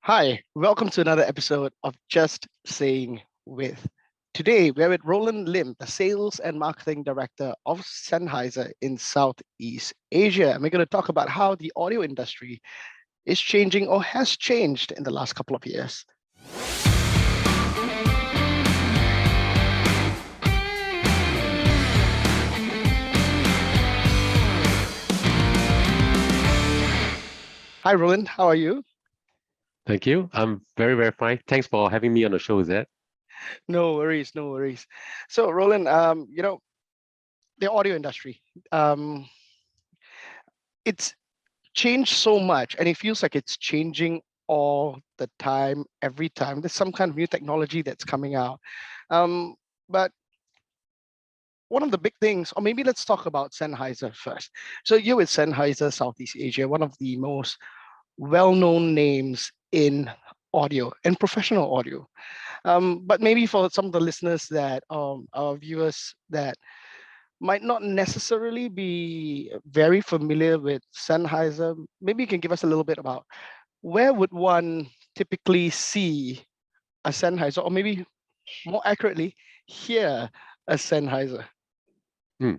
Hi, welcome to another episode of Just Saying with. Today, we're with Roland Lim, the Sales and Marketing Director of Sennheiser in Southeast Asia. And we're going to talk about how the audio industry is changing or has changed in the last couple of years. Hi, Roland. How are you? Thank you. I'm very, very fine. Thanks for having me on the show, Zed. No worries, no worries. So, Roland, the audio industry, um, it's changed so much, and it feels like it's changing all the time, every time. There's some kind of new technology that's coming out. But one of the big things, or maybe let's talk about Sennheiser first. So you're with Sennheiser Southeast Asia, one of the most well-known names in audio and professional audio. But maybe for some of the listeners that our viewers that might not necessarily be very familiar with Sennheiser, maybe you can give us a little bit about where would one typically see a Sennheiser, or maybe more accurately, hear a Sennheiser? Hmm.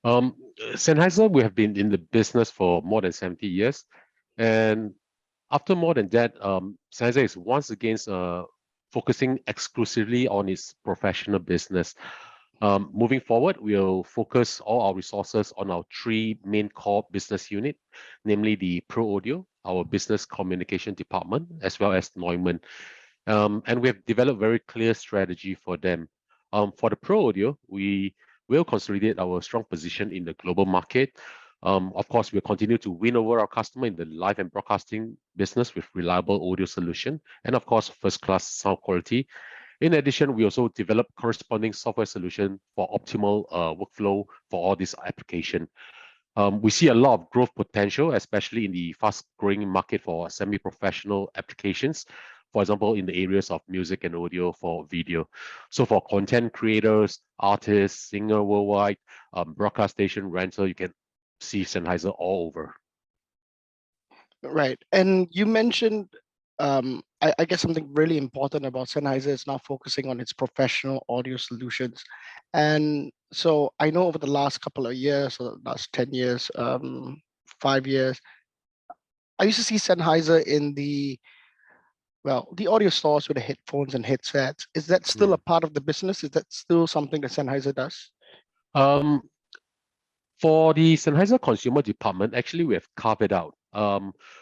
Um, Sennheiser, we have been in the business for more than 70 years. And after more than that, Sennheiser is once again focusing exclusively on its professional business. Moving forward, we'll focus all our resources on our three main core business unit, namely the Pro Audio, our business communication department, as well as Neumann. And we have developed very clear strategy for them. For the Pro Audio, we will consolidate our strong position in the global market. Of course, we'll continue to win over our customer in the live and broadcasting business with reliable audio solution, and of course, first-class sound quality. In addition, we also develop corresponding software solution for optimal workflow for all this application. We see a lot of growth potential, especially in the fast-growing market for semi-professional applications. For example, in the areas of music and audio for video. So for content creators, artists, singer worldwide, broadcast station rental, you can see Sennheiser all over. Right. And you mentioned, I guess something really important about Sennheiser is now focusing on its professional audio solutions. And so I know over the last couple of years, or the last 10 years, 5 years, I used to see Sennheiser in the audio stores with the headphones and headsets. Is that still a part of the business? Is that still something that Sennheiser does? Um, For the Sennheiser consumer department, actually, we have carved it out.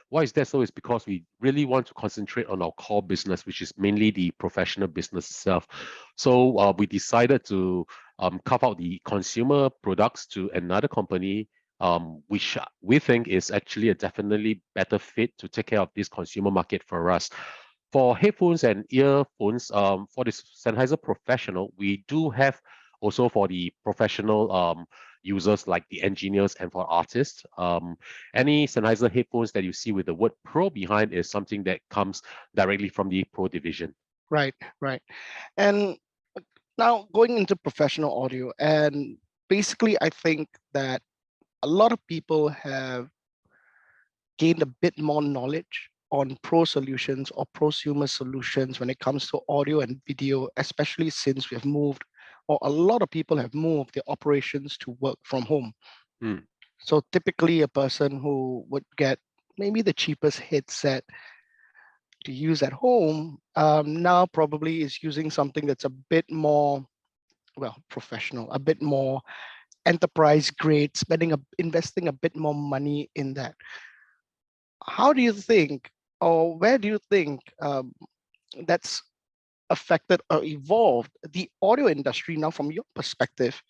Why is that so? Is because we really want to concentrate on our core business, which is mainly the professional business itself. So we decided to carve out the consumer products to another company, which we think is actually a definitely better fit to take care of this consumer market for us. For headphones and earphones, for this Sennheiser Professional, we do have also for the professional users like the engineers and for artists. Any Sennheiser headphones that you see with the word Pro behind is something that comes directly from the Pro division. Right, right. And now going into professional audio, and basically, I think that a lot of people have gained a bit more knowledge on pro solutions or prosumer solutions when it comes to audio and video, especially since we have moved, or a lot of people have moved their operations to work from home. Hmm. So typically a person who would get maybe the cheapest headset to use at home now probably is using something that's a bit more, well, professional, a bit more enterprise grade, investing a bit more money in that. How do you think, or where do you think that's affected or evolved the audio industry now from your perspective?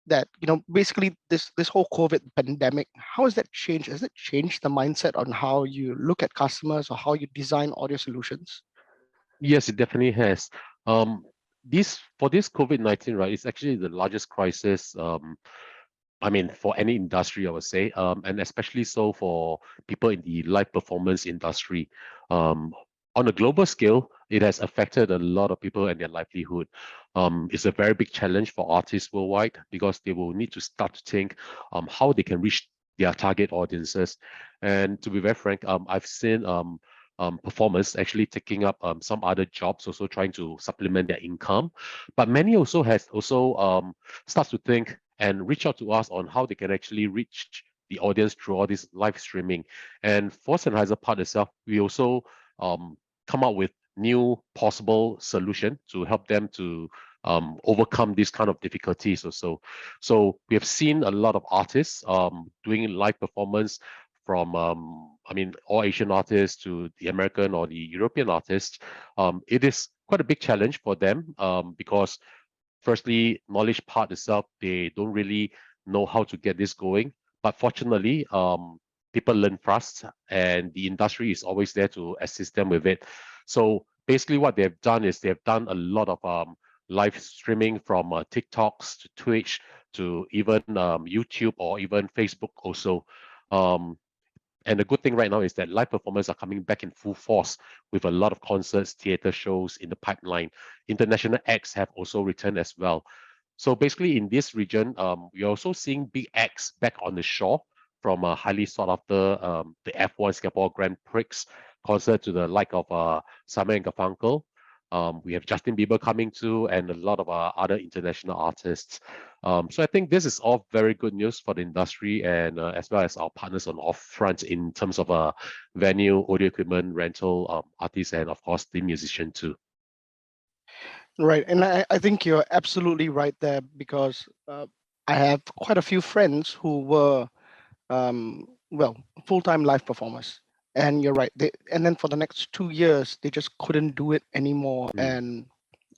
That basically this whole COVID pandemic, how has that changed? Has it changed the mindset on how you look at customers or how you design audio solutions? Yes, it definitely has. Um, this COVID-19, right, it's actually the largest crisis. I mean, for any industry, I would say, and especially so for people in the live performance industry. On a global scale, it has affected a lot of people and their livelihood. It's a very big challenge for artists worldwide because they will need to start to think how they can reach their target audiences. And to be very frank, I've seen performers actually taking up some other jobs, also trying to supplement their income. But many also has also starts to think and reach out to us on how they can actually reach the audience through all this live streaming. And for Sennheiser part itself, we also come up with new possible solution to help them to overcome these kind of difficulties also. So we have seen a lot of artists doing live performance from I mean all Asian artists to the American or the European artists. It is quite a big challenge for them because firstly, knowledge part itself, they don't really know how to get this going. But fortunately, people learn fast and the industry is always there to assist them with it. So basically what they've done is they've done a lot of live streaming from TikToks to Twitch to even YouTube or even Facebook also. Um, and the good thing right now is that live performers are coming back in full force with a lot of concerts, theater shows in the pipeline. International acts have also returned as well. So basically in this region, we're also seeing big acts back on the shore from a highly sought after the F1 Singapore Grand Prix concert to the like of Simon and Garfunkel. We have Justin Bieber coming too, and a lot of other international artists. So I think this is all very good news for the industry and as well as our partners on all fronts in terms of venue, audio equipment, rental, artists, and of course the musician too. Right, and I think you're absolutely right there because I have quite a few friends who were well, full-time live performers. And you're right. And then for the next 2 years, they just couldn't do it anymore. Mm.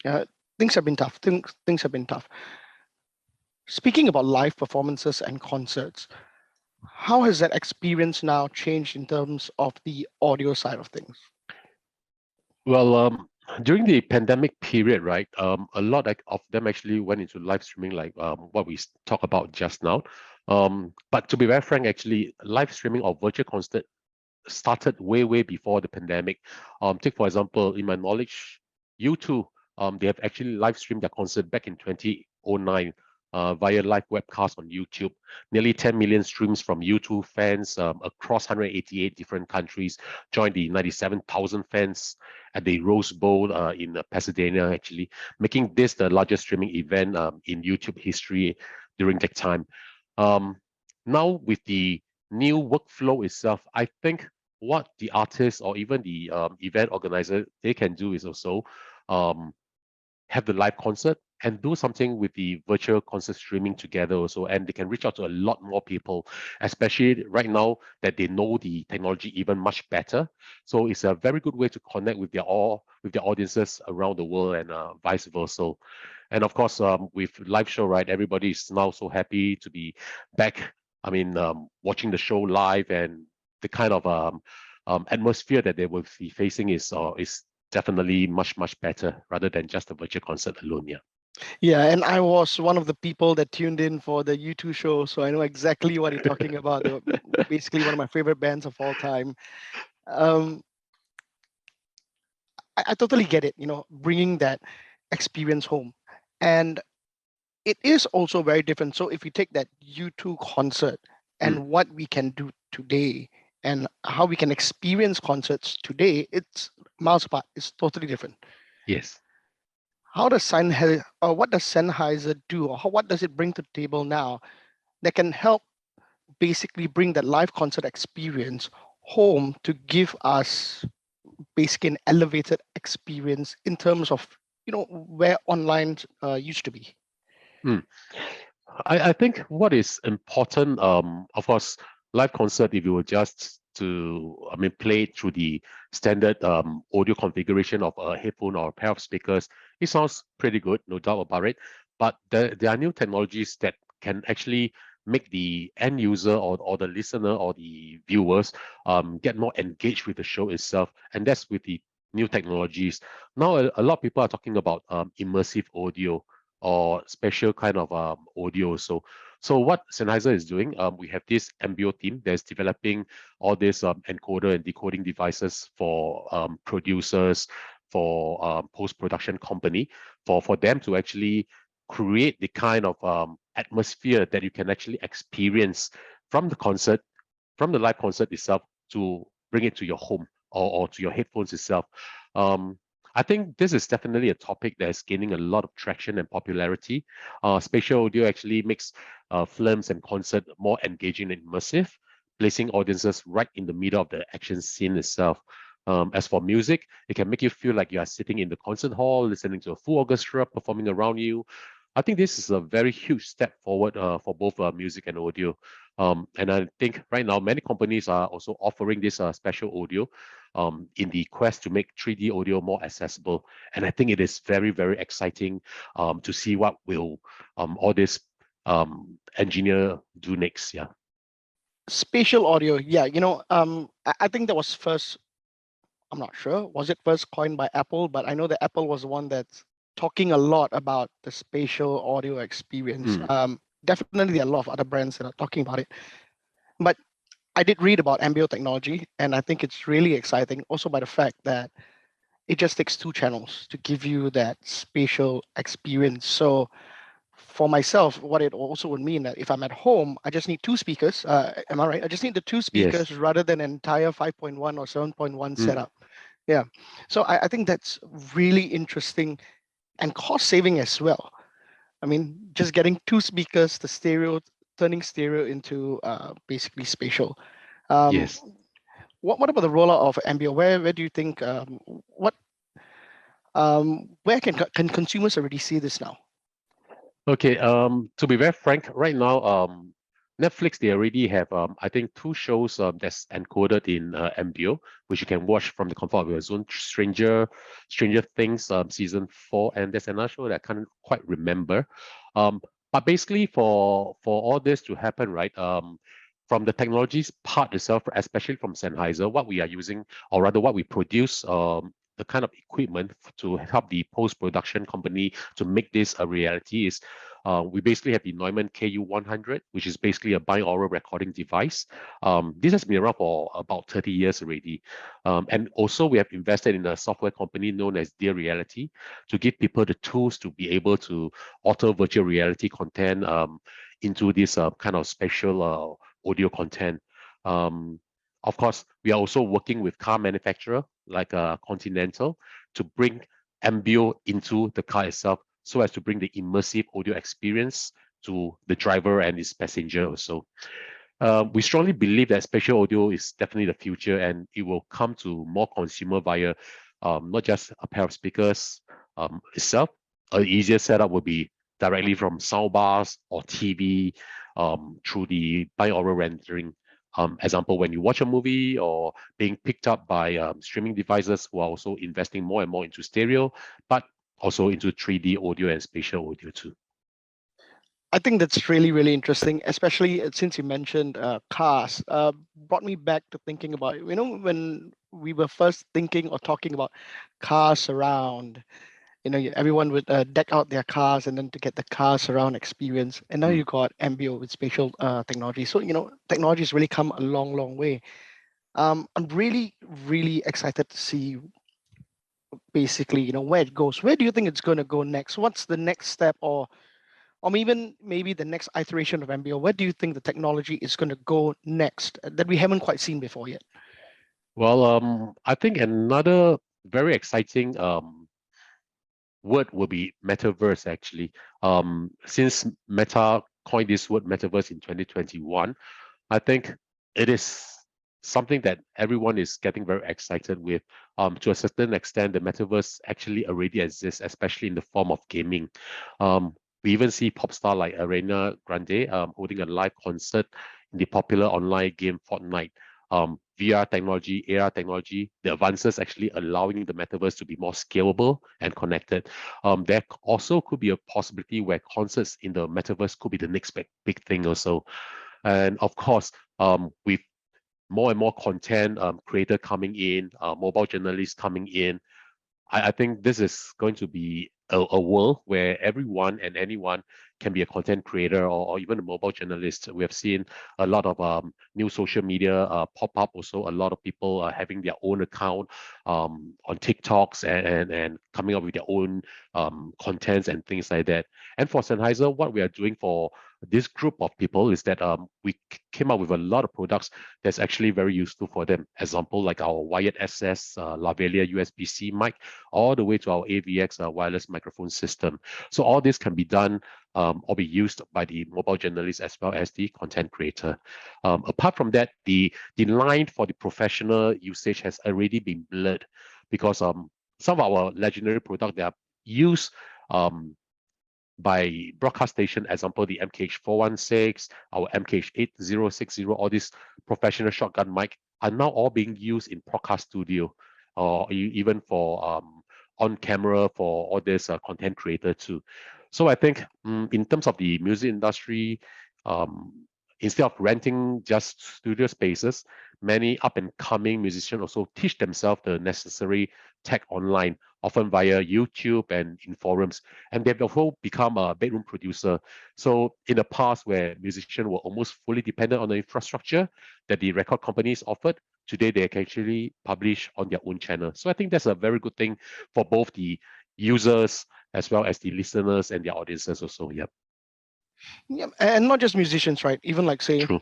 And things have been tough. Things have been tough. Speaking about live performances and concerts, how has that experience now changed in terms of the audio side of things? Well, during the pandemic period, right, a lot of them actually went into live streaming, like what we talked about just now. But to be very frank, actually, live streaming or virtual concert started way, way before the pandemic. Take for example, in my knowledge, U2, they have actually live streamed their concert back in 2009 via live webcast on YouTube. Nearly 10 million streams from U2 fans across 188 different countries joined the 97,000 fans at the Rose Bowl in Pasadena, actually, making this the largest streaming event in YouTube history during that time. Now, with the new workflow itself, I think what the artist or even the event organizer they can do is also um, have the live concert and do something with the virtual concert streaming together also, and they can reach out to a lot more people, especially right now that they know the technology even much better. So it's a very good way to connect with their audiences around the world and vice versa. And of course, with live show, right, everybody is now so happy to be back. I mean, watching the show live and the kind of atmosphere that they will be facing is definitely much, much better rather than just a virtual concert alone. Yeah. Yeah, and I was one of the people that tuned in for the U2 show, so I know exactly what you're talking about. They were basically one of my favorite bands of all time. Um, I totally get it, bringing that experience home. And it is also very different. So if you take that U2 concert Mm, and what we can do today and how we can experience concerts today, it's miles apart. It's totally different. yes. How does Sennheiser, or what does Sennheiser do, or what does it bring to the table now that can help basically bring that live concert experience home to give us basically an elevated experience in terms of where online used to be? Mm. I think what is important, of course, live concert, if you were just to, I mean, play it through the standard audio configuration of a headphone or a pair of speakers, it sounds pretty good, no doubt about it. But there are new technologies that can actually make the end user or the listener or the viewers get more engaged with the show itself. And that's with the new technologies. Now, a lot of people are talking about immersive audio or spatial kind of audio. So what Sennheiser is doing, we have this AMBEO team that's developing all these encoder and decoding devices for producers, for post-production company, for them to actually create the kind of atmosphere that you can actually experience from the concert, from the live concert itself to bring it to your home or to your headphones itself. Um, I think this is definitely a topic that is gaining a lot of traction and popularity. Spatial audio actually makes films and concert more engaging and immersive, placing audiences right in the middle of the action scene itself. As for music, it can make you feel like you are sitting in the concert hall, listening to a full orchestra performing around you. I think this is a very huge step forward for both music and audio. And I think right now many companies are also offering this spatial audio in the quest to make 3D audio more accessible. And I think it is very, very exciting to see what will all this engineer do next. Yeah. Spatial audio, yeah, I think that was first. I'm not sure. Was it first coined by Apple? But I know that Apple was the one that's talking a lot about the spatial audio experience. Mm, Definitely, there are a lot of other brands that are talking about it. But I did read about AMBEO technology, and I think it's really exciting also by the fact that it just takes two channels to give you that spatial experience. So for myself, what it also would mean that if I'm at home, I just need two speakers. Am I right? I just need the two yes. speakers rather than an entire 5.1 or 7.1 Mm, setup. Yeah. So I think that's really interesting and cost saving as well. I mean, just getting two speakers, the stereo, turning stereo into basically spatial. Um, yes. what about the rollout of AMBEO? Where do you think what where can consumers already see this now? Okay, to be very frank, right now, Netflix, they already have, I think, two shows that's encoded in AMBEO, which you can watch from the comfort of your zone. Stranger Things, season 4, and there's another show that I can't quite remember. Um, but basically, for all this to happen, right, from the technologies part itself, especially from Sennheiser, what we are using, or rather what we produce, the kind of equipment to help the post-production company to make this a reality is we basically have the Neumann KU100, which is basically a binaural recording device. This has been around for about 30 years already. And also we have invested in a software company known as Dear Reality to give people the tools to be able to alter virtual reality content into this kind of special audio content. Um, of course, we are also working with car manufacturer like Continental to bring AMBEO into the car itself so as to bring the immersive audio experience to the driver and his passenger also. We strongly believe that spatial audio is definitely the future and it will come to more consumer via not just a pair of speakers itself. An easier setup would be directly from soundbars or TV through the binaural rendering. Example, when you watch a movie or being picked up by streaming devices who are also investing more and more into stereo, but also into 3D audio and spatial audio too. I think that's really, really interesting, especially since you mentioned cars. Brought me back to thinking about, when we were first thinking or talking about cars around, everyone would deck out their cars and then to get the car surround experience. And now Mm. you got AMBEO with spatial technology. So, technology has really come a long, long way. I'm really, really excited to see basically, where it goes. Where do you think it's going to go next? What's the next step or even maybe the next iteration of MBO? Where do you think the technology is going to go next that we haven't quite seen before yet? Well, I think another very exciting word will be metaverse actually. Since Meta coined this word metaverse in 2021, I think it is something that everyone is getting very excited with. To a certain extent, the metaverse actually already exists, especially in the form of gaming. We even see pop star like Arena Grande holding a live concert in the popular online game Fortnite. VR technology, AR technology, the advances actually allowing the metaverse to be more scalable and connected. There also could be a possibility where concerts in the metaverse could be the next big thing also. And of course, with more and more content creator coming in, mobile journalists coming in, I think this is going to be a world where everyone and anyone can be a content creator or even a mobile journalist. We have seen a lot of new social media pop up. Also, a lot of people are having their own account on TikToks and coming up with their own contents and things like that. And for Sennheiser, what we are doing for this group of people is that we came up with a lot of products that's actually very useful for them. Example, like our wired access lavalier USB-C mic, all the way to our AVX wireless microphone system. So all this can be done or be used by the mobile journalist as well as the content creator. Apart from that, the line for the professional usage has already been blurred because some of our legendary products that are used by broadcast station, example, the MKH416, our MKH8060, all these professional shotgun mic are now all being used in broadcast studio or even for on camera for all this content creator too. So I think in terms of the music industry, um, instead of renting just studio spaces, many up and coming musicians also teach themselves the necessary tech online, often via YouTube and in forums, and they've also become a bedroom producer. So in the past, where musicians were almost fully dependent on the infrastructure that the record companies offered, today they can actually publish on their own channel. So I think that's a very good thing for both the users as well as the listeners and their audiences also. Yep. Yeah, and not just musicians, right? Even like say, True.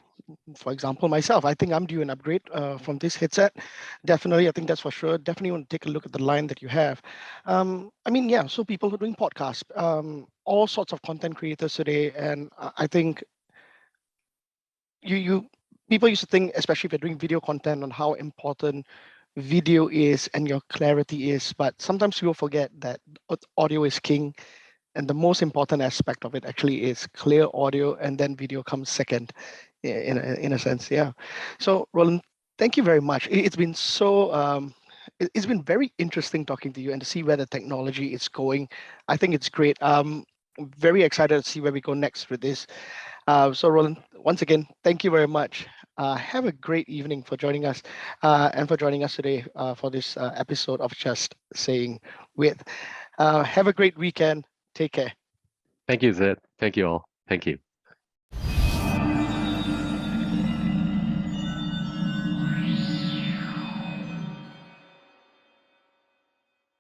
for example, myself, I think I'm due an upgrade from this headset. Definitely, I think that's for sure. Definitely want to take a look at the line that you have. I mean, yeah. So people who are doing podcasts, all sorts of content creators today, and I think you people used to think, especially if you're doing video content, on how important video is and your clarity is. But sometimes people forget that audio is king, and the most important aspect of it actually is clear audio, and then video comes second, in a sense. Yeah. So Roland, thank you very much. It's been so it's been very interesting talking to you and to see where the technology is going. I think it's great. Very excited to see where we go next with this. So Roland, once again, thank you very much. Have a great evening for joining us, and for joining us today for this episode of Just Saying with. Have a great weekend. Take care. Thank you, Zed. Thank you all. Thank you.